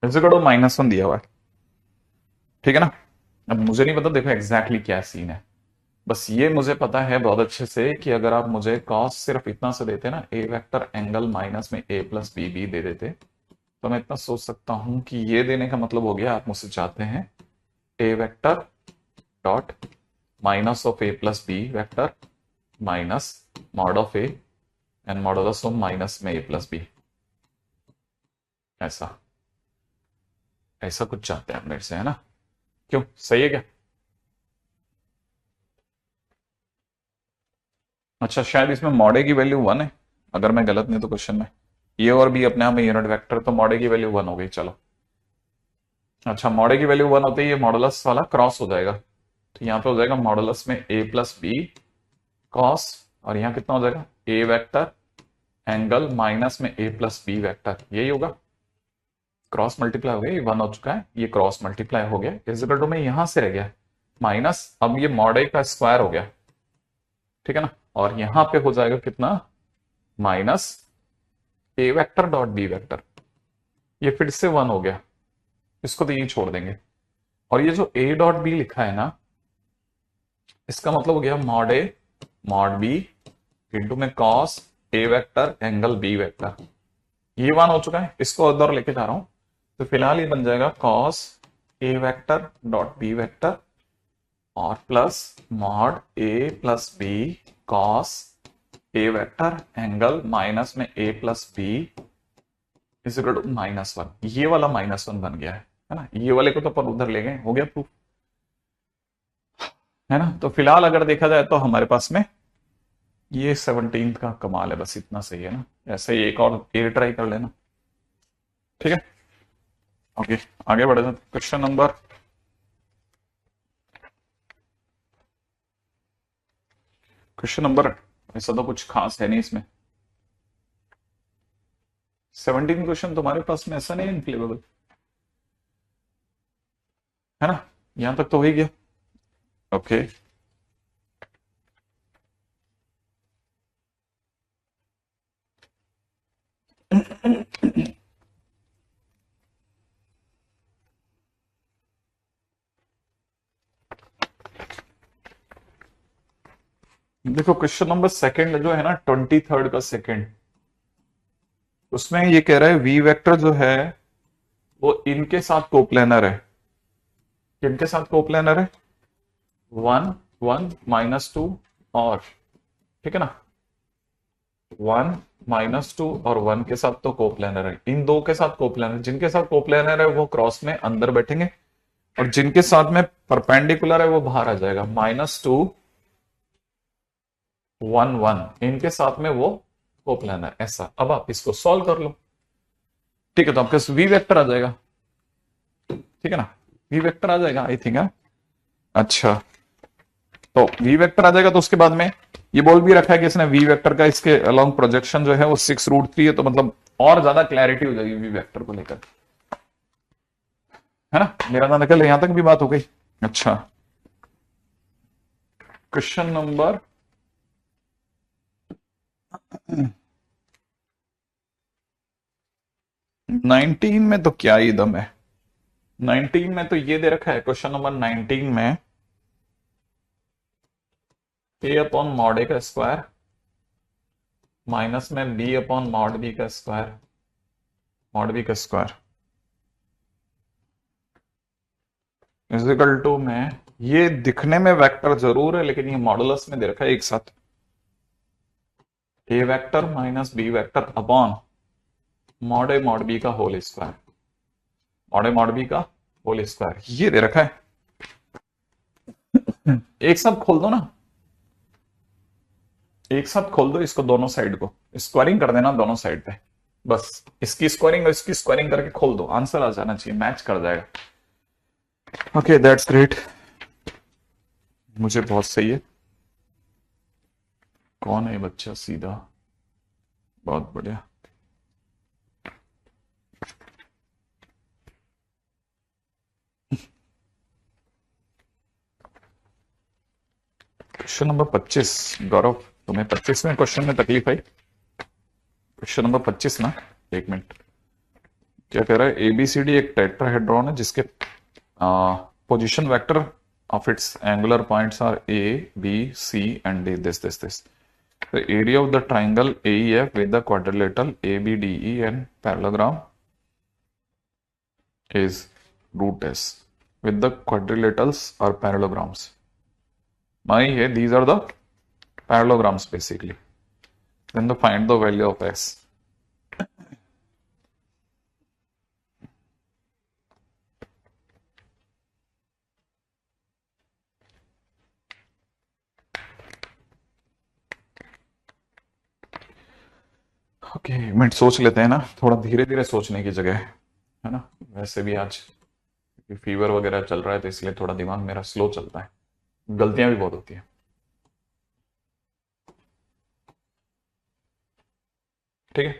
-1 दिया हुआ है, ठीक है ना। अब मुझे नहीं पता देखो एग्जैक्टली क्या सीन है, बस ये मुझे पता है बहुत अच्छे से कि अगर आप मुझे कॉस सिर्फ इतना से देते ना, ए वेक्टर एंगल माइनस में ए प्लस बी बी दे देते, तो मैं इतना सोच सकता हूं कि ये देने का मतलब हो गया आप मुझसे चाहते हैं a vector dot minus of A plus b vector minus mod of a and modulus of minus में ए प्लस बी, ऐसा ऐसा कुछ चाहते हैं आप मेरे से, है ना। क्यों, सही है क्या? अच्छा, शायद इसमें मॉडे की वैल्यू 1 है, अगर मैं गलत नहीं तो क्वेश्चन में ये और भी अपने आप में यूनिट वेक्टर, तो मॉडे की वैल्यू 1 हो गई, चलो। अच्छा, मॉडे की वैल्यू 1 होती है, ये मॉडुलस वाला क्रॉस हो जाएगा, तो यहाँ पे हो जाएगा मॉडुलस में ए प्लस बी कॉस, और यहाँ कितना हो जाएगा ए वेक्टर एंगल माइनस में ए प्लस बी वेक्टर, यही होगा। क्रॉस मल्टीप्लाई हो गया, ये 1 हो चुका है, ये क्रॉस मल्टीप्लाई हो गया, इज इक्वल टू में यहां से रह गया माइनस, अब ये मॉड ए का स्क्वायर हो गया, ठीक है ना, और यहां पे हो जाएगा कितना, माइनस ए वेक्टर डॉट बी वेक्टर, ये फिर से 1 हो गया, इसको तो यही छोड़ देंगे। और ये जो ए डॉट बी लिखा है ना, इसका मतलब हो गया mod a mod B into में cos a vector angle b vector, ये 1 हो चुका है, इसको उधर लेके जा रहा हूं, तो फिलहाल ये बन जाएगा cos a vector dot b vector और plus mod a plus b cos a vector angle minus में a plus b is equal to -1, ये वाला -1 बन गया है ना, ये वाले को तो पर उधर ले गए, हो गया प्रूफ, है ना। तो फिलहाल अगर देखा जाए तो हमारे पास में ये 17 का कमाल है, बस इतना सही है ना, ऐसे ही एक और ए ट्राई कर लेना, ठीक है। ओके, आगे बढ़े, क्वेश्चन नंबर ऐसा तो कुछ खास है नहीं इसमें, 17 क्वेश्चन तुम्हारे पास में ऐसा नहीं है इनक्लेमेबल, है ना, यहां तक तो हो ही गया। ओके, देखो क्वेश्चन नंबर सेकंड जो है ना, 23 का सेकंड, उसमें ये कह रहा है वी वेक्टर जो है वो इनके साथ कोप्लेनर है, किनके साथ कोप्लेनर है, 1 1 -2 और, ठीक है ना, 1 -2 और 1 के साथ तो कोप्लेनर है, इन दो के साथ कोप्लेनर, जिनके साथ कोप्लेनर है वो क्रॉस में अंदर बैठेंगे और जिनके साथ में परपेंडिकुलर है वो बाहर आ जाएगा, -2 1 1 इनके साथ में वो कोप्लेनर, ऐसा। अब आप इसको सॉल्व कर लो, ठीक है, तो आपके वी वेक्टर आ जाएगा, ठीक है ना, वी वेक्टर आ जाएगा आई थिंक, अच्छा, तो वी वेक्टर आ जाएगा, तो उसके बाद में ये बोल भी रखा है कि इसने वी वेक्टर का इसके अलोंग प्रोजेक्शन जो है वो 6√3 है, तो मतलब और ज्यादा क्लैरिटी हो जाएगी वी वेक्टर को लेकर, है ना, मेरा ना निकल, यहां तक भी बात हो गई। अच्छा, क्वेश्चन नंबर 19 में तो क्या ही दम है, 19 में तो ये दे रखा है, क्वेश्चन नंबर 19 में ए अपॉन मॉड ए का स्क्वायर माइनस में बी अपॉन मॉड बी का स्क्वायर, मॉड बी का स्क्वायर इजिकल टू में, ये दिखने में वेक्टर जरूर है लेकिन ये मॉडुलस में दे रखा है एक साथ, a vector minus b vector upon mod a mod b का whole square, mod a mod b का होल स्क्वायर, ये दे रखा है। एक साथ खोल दो ना, एक साथ खोल दो इसको, दोनों साइड को स्क्वायरिंग कर देना दोनों साइड पे, बस इसकी स्क्वायरिंग और इसकी स्क्वायरिंग करके खोल दो, आंसर आ जाना चाहिए, मैच कर जाएगा। ओके दैट्स ग्रेट, मुझे बहुत सही है। कौन है बच्चा सीधा, बहुत बढ़िया। क्वेश्चन नंबर 25, गौरव तुम्हें 25वें क्वेश्चन में तकलीफ आई, क्वेश्चन नंबर 25 ना, एक मिनट, क्या कह रहा है, एबीसीडी एक टेट्राहेड्रॉन है जिसके position vector of its angular points are A, B, C and D, this. The area of the triangle AEF with the quadrilateral ABDE and parallelogram is root S with the quadrilaterals or parallelograms. These are the parallelograms basically. Then find the value of S. Okay, minute सोच लेते हैं ना, थोड़ा धीरे धीरे सोचने की जगह है ना, वैसे भी आज फीवर वगैरह चल रहा है तो इसलिए थोड़ा दिमाग मेरा स्लो चलता है, गलतियां भी बहुत होती है, ठीक है।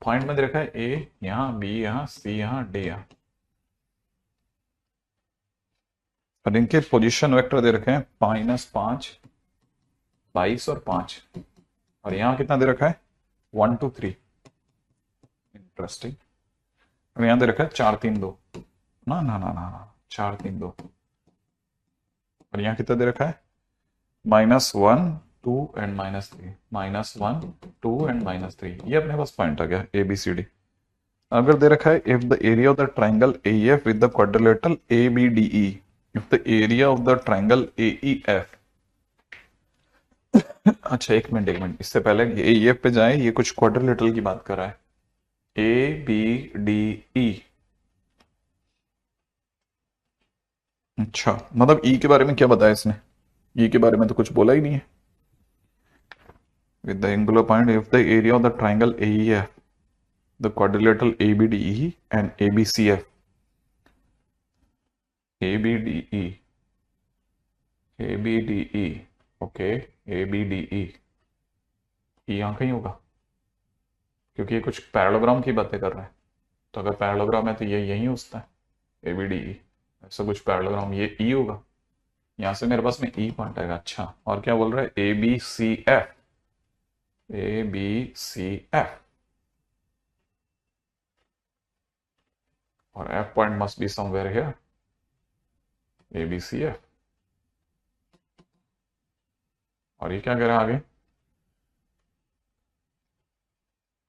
पॉइंट में दे रखा है ए यहां, बी यहां, सी यहां, डी यहां, और इनके पोजीशन वेक्टर दे रखे हैं -5, 22 और 5, और यहां कितना दे रखा है 1 2 3। इंटरेस्टिंग। और यहां दे रखा है 4 3 2। ना ना ना ना ना, 4 3 2। और यहां कितना दे रखा है -1 2 एंड -3, -1 2 एंड -3। ये अपने पास पॉइंट आ गया ABCD। अगर दे रखा है if the area of the triangle AEF with the quadrilateral ABDE, if the area of the triangle AEF। अच्छा एक मिनट एक मिनट, इससे पहले AEF पे जाए, ये कुछ क्वाड्रिलेटरल की बात कर रहा है। ABDE। अच्छा मतलब E के बारे में क्या बताया इसने? E के बारे में तो कुछ बोला ही नहीं है। With the angular point if the area of the triangle AEF, the quadrilateral ABDE and ABCF। ABDE, ABDE, okay, ABDE। यहाँ कहीं होगा क्योंकि ये कुछ पैरेललोग्राम की बातें कर रहा है। तो अगर पैरेललोग्राम है तो ये यही होता है ABDE। ऐसा कुछ पैरेललोग्राम ये E होगा। यहां से मेरे पास में E पॉइंट आएगा। अच्छा और क्या बोल रहा है ABCF, ABCF, और F point must be somewhere here, ABCF। और ये क्या कह रहा है आगे,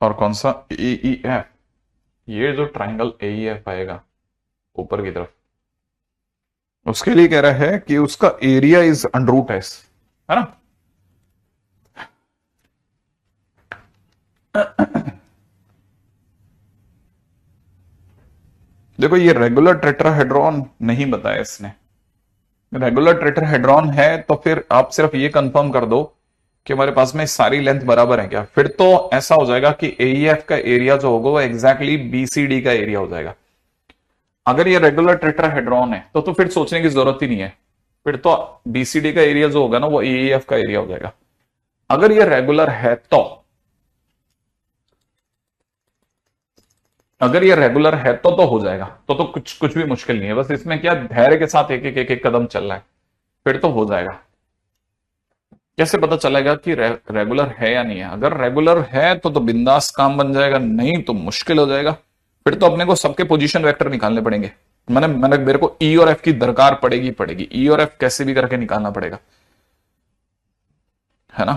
और कौन सा AEF। ये जो ट्राइंगल AEF आएगा ऊपर की तरफ, उसके लिए कह रहा है कि उसका एरिया इज √S, है ना। देखो ये रेगुलर टेट्राहेड्रॉन नहीं बताया इसने। रेगुलर टेट्राहेड्रॉन है तो फिर आप सिर्फ ये कंफर्म कर दो कि हमारे पास में सारी लेंथ बराबर है क्या, फिर तो ऐसा हो जाएगा कि AEF का एरिया जो होगा वो एग्जैक्टली BCD का एरिया हो जाएगा। अगर ये रेगुलर टेट्राहेड्रॉन है तो फिर सोचने की जरूरत ही नहीं है, फिर तो BCD का एरिया जो होगा ना वो AEF का एरिया हो जाएगा। अगर ये रेगुलर है तो, अगर ये रेगुलर है तो हो जाएगा। तो कुछ कुछ भी मुश्किल नहीं है, बस इसमें क्या धैर्य के साथ एक एक कदम चल रहा है, फिर तो हो जाएगा। कैसे पता चलेगा कि रेगुलर है या नहीं है? अगर रेगुलर है तो बिंदास काम बन जाएगा, नहीं तो मुश्किल हो जाएगा। फिर तो अपने को सबके पोजीशन वेक्टर निकालने पड़ेंगे। मैंने मैंने मेरे को E और F की दरकार पड़ेगी पड़ेगी, E और F कैसे भी करके निकालना पड़ेगा, है ना।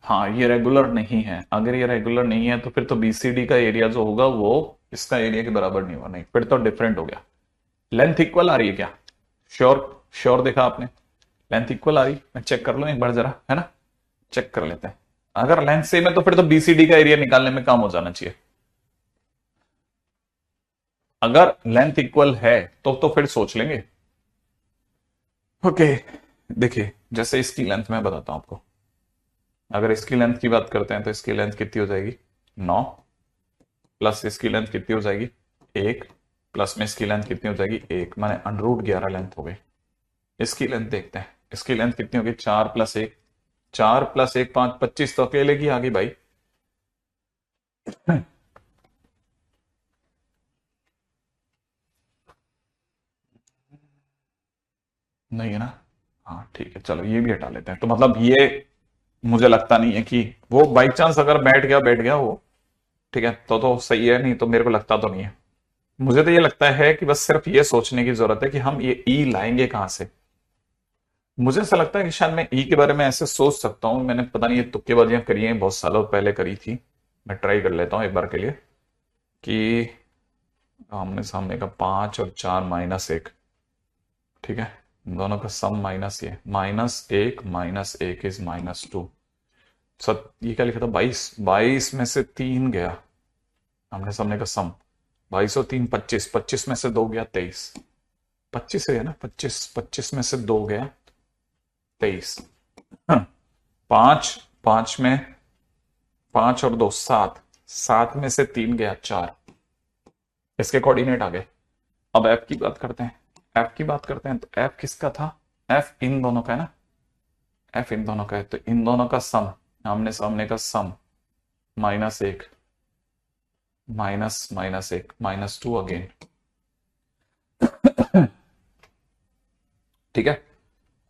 हाँ ये रेगुलर नहीं है। अगर ये रेगुलर नहीं है तो फिर तो BCD का एरिया जो होगा वो इसका एरिया के बराबर नहीं होगा, नहीं फिर तो डिफरेंट हो गया। लेंथ इक्वल आ रही है क्या? श्योर, श्योर देखा आपने लेंथ इक्वल आ रही? मैं चेक कर लूं एक बार जरा, है ना, चेक कर लेते हैं। अगर लेंथ सेम है तो फिर तो BCD का एरिया निकालने में काम हो जाना चाहिए। अगर लेंथ इक्वल है तो फिर सोच लेंगे। ओके देखिए, जैसे इसकी लेंथ मैं बताता हूं आपको। अगर इसकी लेंथ की बात करते हैं तो इसकी लेंथ कितनी हो जाएगी 9, प्लस इसकी लेंथ कितनी हो जाएगी 1, प्लस में इसकी लेंथ कितनी हो जाएगी 1, माने √11 लेंथ हो गई। इसकी लेंथ देखते हैं, इसकी लेंथ कितनी होगी 4 + 1, 4 + 1 5, 25 तो अकेले की आ गई भाई। नहीं है ना, हाँ ठीक है चलो ये भी हटा लेते हैं। तो मतलब ये मुझे लगता नहीं है कि वो बाई चांस अगर बैठ गया वो, ठीक है तो सही है, नहीं तो मेरे को लगता तो नहीं है। मुझे तो ये लगता है कि बस सिर्फ ये सोचने की जरूरत है कि हम ये E लाएंगे कहां से। मुझे ऐसा लगता है कि शायद मैं E के बारे में ऐसे सोच सकता हूं, मैंने पता नहीं ये तुक्केबाजियां करी हैं, बहुत सालों पहले करी थी। मैं ट्राई कर लेता हूं एक बार के लिए कि आमने सामने का 5 और 4 -1, ठीक है, दोनों का सम माइनस, ये -1 -1 इज -2। ये क्या लिखा था 22, 22 में से 3 गया, आमने सामने का सम 22 और 3 25, 25 में से 2 गया 23, 25 है ना, 25 25 में से 2 गया 23। 5 5 में 5 और 2 7, 7 में से 3 गया 4, इसके कोऑर्डिनेट आ गए। अब F की बात करते हैं, F की बात करते हैं तो F किसका था, F इन दोनों का है ना, F इन दोनों का है, तो इन दोनों का सम, आमने सामने का सम -1, माइनस माइनस एक माइनस टू अगेन, ठीक है।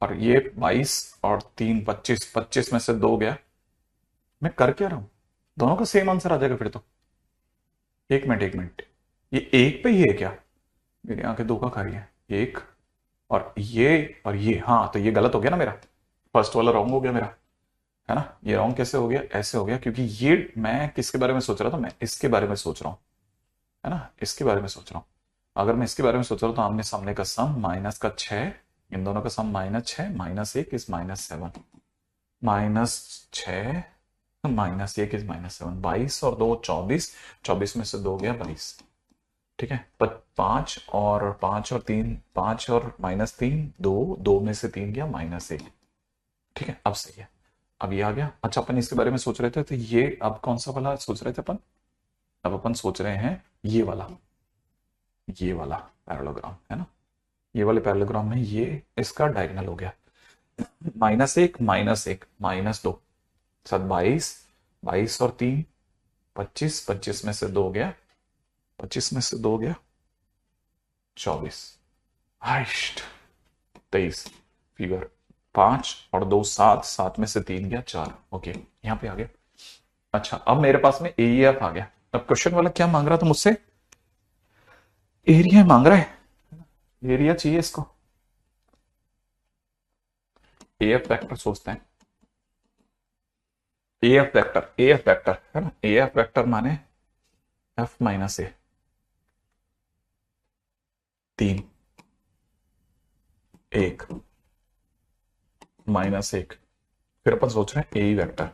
और ये 22 और 3 25, 25 में से 2 गया। मैं कर क्या रहा हूं, दोनों का सेम आंसर आ जाएगा फिर तो। एक मिनट एक मिनट, ये एक पे ही है क्या? मेरी आंखें धोखा खा रही है। एक और ये, हाँ तो ये गलत हो गया ना मेरा, फर्स्ट वाला रॉन्ग हो गया मेरा, है ना। ये रॉन्ग कैसे हो गया? ऐसे हो गया क्योंकि ये मैं किसके बारे में सोच रहा था, मैं इसके बारे में सोच रहा हूं, है ना, इसके बारे में सोच रहा हूं। अगर मैं इसके बारे में सोच रहा हूं तो आमने सामने का सम माइनस का 6, इन दोनों का सम -6 -1 इज -7, -6 -1 इज -7, 22 और 2 24, 24 में से 2 गया 22, ठीक है। 5 और 3, 5 और -3 2, 2 में से 3 गया -1, ठीक है। अब सही है, अब ये आ गया। अच्छा अपन इसके बारे में सोच रहे थे, तो ये अब कौन सा वाला सोच रहे थे अपन? अब अपन सोच रहे हैं ये वाला पैरेललोग्राम, है ना। ये वाले पैरेललोग्राम में ये इसका डायगोनल हो गया, -1 -1 -2, 22, 22 और 3 25, 25 में से 2 गया, 25 में से 2 गया 24, हाइस्ट 23, फिगर 5 और 2 7, 7 में से 3 गया 4, ओके यहां पे आ गया। अच्छा अब मेरे पास में एईएफ आ गया। अब क्वेश्चन वाला क्या मांग रहा था मुझसे? एरिया मांग रहा है, एरिया चाहिए इसको। एएफ वेक्टर सोचते हैं, एएफ वेक्टर है ना, एएफ वेक्टर माने f -a 3 1 -1, फिर अपन सोच रहे हैं ए वेक्टर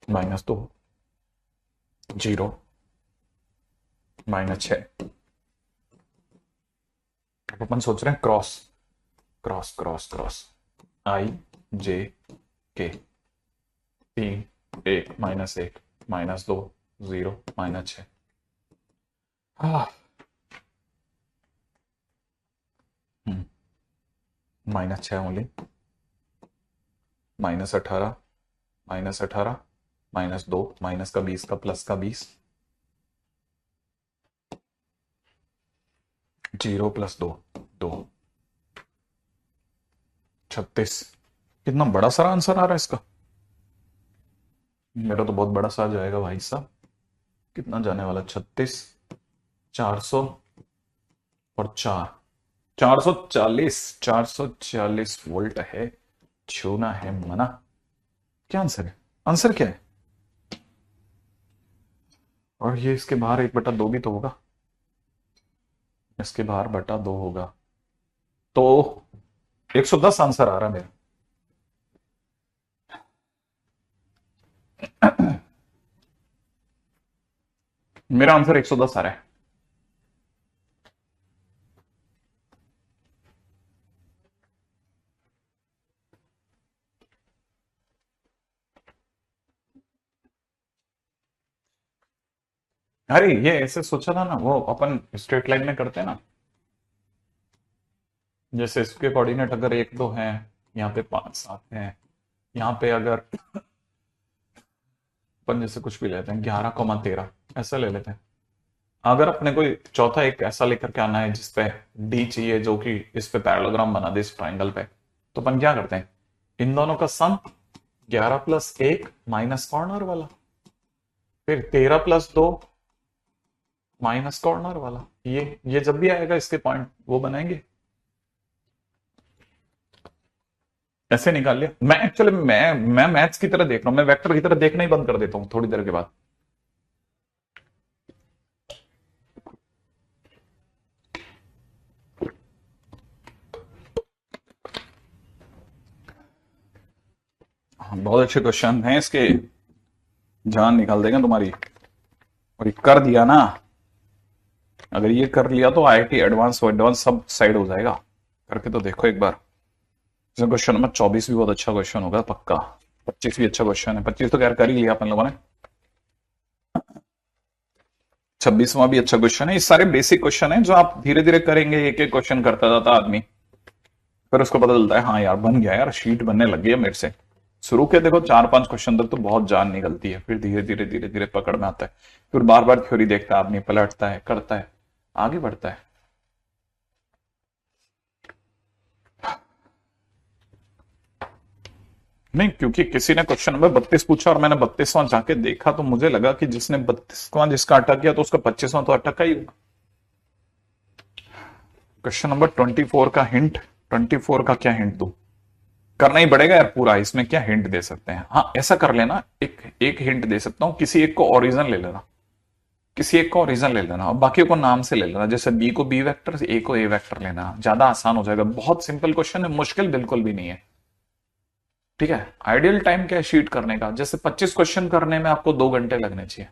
-2 0 -6, अपन सोच रहे हैं cross cross cross cross i j k 3 1 -1 -2 0 -6, -6 only, -18 -18 -2 minus का 20 का प्लस का 20, 0 + 2 2, 36। कितना बड़ा सारा आंसर आ रहा है इसका, मेरा तो बहुत बड़ा सा आ जाएगा भाई साहब। कितना जाने वाला? 36, 400 और 4, 440, 440 वोल्ट है, छूना है मना। क्या आंसर है? आंसर क्या है? और ये इसके बाहर 1/2 भी तो होगा, इसके बाहर /2 होगा, तो 110 आंसर आ रहा है मेरा। मेरा आंसर 110 आ रहा है। अरे ये ऐसे सोचा था ना, वो अपन स्ट्रेट लाइन में करते हैं ना, जैसे इसके कोऑर्डिनेट अगर 1 2 हैं, यहाँ पे 5 7 हैं, यहाँ पे अगर अपन जैसे कुछ भी लेते हैं 11,13 ऐसा ले लेते हैं। अगर अपने कोई चौथा एक ऐसा लेकर के आना है जिसपे डी चाहिए, जो कि इस पे पैरेललोग्राम बना दे इस ट्राइंगल पे, तो अपन क्या करते हैं, इन दोनों का सम 11 + 1 माइनस कॉर्नर वाला, फिर 13 + 2 माइनस कॉर्नर वाला, ये जब भी आएगा इसके पॉइंट वो बनाएंगे। ऐसे निकाल लिया। मैं एक्चुअली मैं मैथ्स की तरह देख रहा हूं, मैं वेक्टर की तरह देखना ही बंद कर देता हूं थोड़ी देर के बाद। बहुत अच्छे क्वेश्चन हैं इसके, जान निकाल देगा तुम्हारी। और ये कर दिया ना, अगर ये कर लिया तो आईआईटी एडवांस सब साइड हो जाएगा। करके तो देखो एक बार। क्वेश्चन नंबर 24 भी बहुत अच्छा क्वेश्चन होगा पक्का, 25 भी अच्छा क्वेश्चन है, 25 तो खैर कर ही लिया अपन लोगों ने, 26वां भी अच्छा क्वेश्चन है। ये सारे बेसिक क्वेश्चन है जो आप धीरे धीरे करेंगे, एक एक क्वेश्चन करता जाता आदमी, फिर उसको पता चलता है हाँ यार बन गया यार, शीट बनने लग गई है मेरे से, शुरू के देखो 4-5 क्वेश्चन तक तो बहुत जान निकलती है, फिर धीरे धीरे धीरे धीरे पकड़ में आता है, फिर बार बार थ्योरी देखता है आदमी, पलटता है, करता है, आगे बढ़ता है। नहीं, क्योंकि किसी ने क्वेश्चन नंबर 32 पूछा और मैंने 32वां जाके देखा तो मुझे लगा कि जिसने 32वां जिसका अटक गया तो उसका 25वां तो अटका ही होगा। क्वेश्चन नंबर 24 का हिंट, 24 का क्या हिंट दूं? करना ही पड़ेगा यार पूरा, इसमें क्या हिंट दे सकते हैं? हाँ ऐसा कर लेना, एक एक हिंट दे सकता हूं, किसी एक को ओरिजिन ले लेना, किसी एक को ओरिजिन ले लेना और बाकी को नाम से ले लेना। जैसे बी को बी वेक्टर, ए को ए वेक्टर लेना, ज्यादा आसान हो जाएगा। बहुत सिंपल क्वेश्चन है, मुश्किल बिल्कुल भी नहीं है। ठीक है, आइडियल टाइम क्या है शीट करने का? जैसे 25 क्वेश्चन करने में आपको 2 घंटे लगने चाहिए।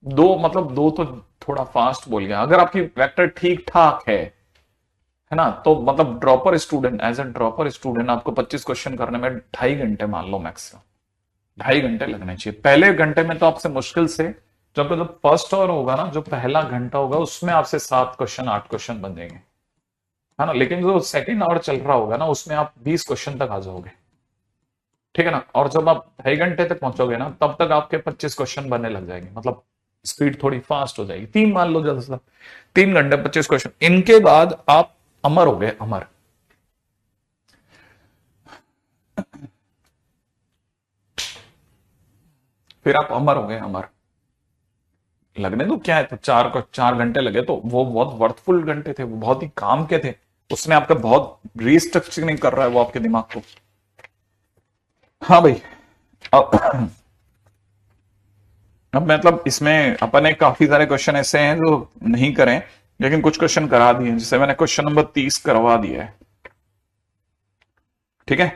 दो मतलब दो तो थोड़ा फास्ट बोल गया। अगर आपकी वेक्टर ठीक ठाक है ना, तो मतलब dropper student, as a dropper student आपको 25 क्वेश्चन करने में 2.5 घंटे मान लो मैक्सिमम, 2.5 घंटे लगने चाहिए। पहले घंटे में तो आपसे मुश्किल से, जब फर्स्ट आवर होगा ना, जो पहला घंटा होगा उसमें आपसे 7 क्वेश्चन 8 क्वेश्चन बन जाएंगे, है ना। लेकिन जो सेकेंड आवर चल रहा होगा ना, उसमें आप 20 क्वेश्चन तक आ जाओगे, ठीक है ना। और जब आप 2.5 घंटे तक पहुंचोगे ना, तब तक आपके 25 क्वेश्चन बनने लग जाएंगे, मतलब स्पीड थोड़ी फास्ट हो जाएगी। 3 मान लो ज्यादा से, 3 घंटे 25 क्वेश्चन। इनके बाद आप अमर हो गए, अमर। फिर आप अमर हो गए, अमर। लगने दो क्या है, तो 4 घंटे लगे तो वो बहुत वर्थफुल घंटे थे, वो बहुत ही काम के थे। उसने आपका बहुत रीस्ट्रक्चरिंग कर रहा है वो आपके दिमाग को। हाँ भाई, अब अब मतलब इसमें अपने काफी सारे क्वेश्चन ऐसे हैं जो नहीं करें, लेकिन कुछ क्वेश्चन करा दिए। जैसे मैंने क्वेश्चन नंबर 30 करवा दिया है, ठीक है।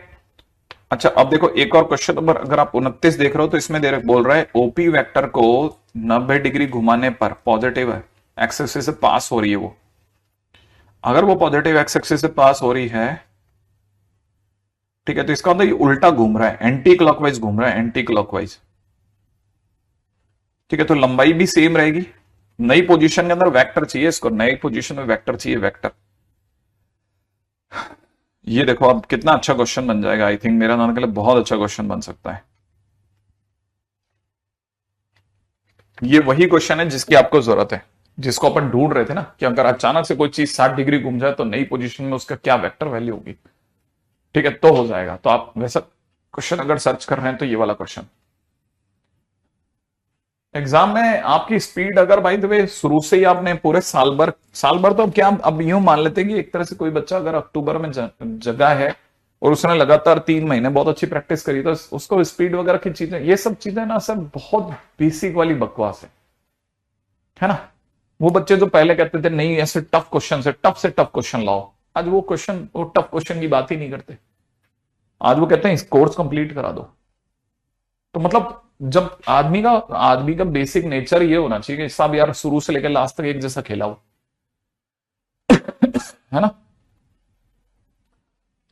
अच्छा अब देखो एक और क्वेश्चन नंबर, अगर आप 29 देख रहे हो तो इसमें बोल रहा है ओपी वेक्टर को 90 डिग्री घुमाने पर पॉजिटिव एक्स एक्सिस से पास हो रही है वो। अगर वो पॉजिटिव एक्स एक्सिस से पास हो रही है, ठीक है, तो इसका मतलब ये उल्टा घूम रहा है, एंटी क्लॉकवाइज घूम रहा है, एंटी क्लॉकवाइज। ठीक है, तो लंबाई भी सेम रहेगी। नई पोजीशन के अंदर वेक्टर चाहिए इसको, नई पोजीशन में वेक्टर चाहिए, वेक्टर। ये देखो अब कितना अच्छा क्वेश्चन बन जाएगा। आई थिंक मेरा नाम के लिए बहुत अच्छा क्वेश्चन बन सकता है। ये वही क्वेश्चन है जिसकी आपको जरूरत है, जिसको अपन ढूंढ रहे थे ना, कि अगर अचानक से कोई चीज 60 डिग्री घूम जाए तो नई पोजीशन में उसका क्या वेक्टर वैल्यू होगी। ठीक है, तो हो जाएगा। तो आप वैसा क्वेश्चन अगर सर्च कर रहे हैं तो ये वाला क्वेश्चन एग्जाम में आपकी स्पीड, अगर भाई द शुरू से ही आपने पूरे साल भर तो क्या, अब यूं मान लेते हैं कि एक तरह से कोई बच्चा अगर अक्टूबर में जगह है और उसने लगातार 3 महीने बहुत अच्छी प्रैक्टिस करी, तो उसको स्पीड वगैरह की चीजें, ये सब चीजें ना सब बहुत बेसिक वाली बकवास है ना। वो बच्चे जो पहले कहते थे नहीं ऐसे टफ क्वेश्चन से टफ क्वेश्चन लाओ, आज वो टफ क्वेश्चन की बात ही नहीं करते। आज वो कहते हैं कोर्स कंप्लीट करा दो। तो मतलब जब आदमी का बेसिक नेचर ये होना चाहिए कि सब यार शुरू से लेकर लास्ट तक एक जैसा खेला हो, है ना।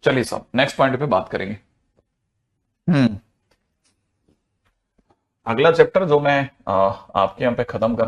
चलिए साहब नेक्स्ट पॉइंट पे बात करेंगे। हम्म अगला चैप्टर जो मैं आपके यहाँ पे खत्म करना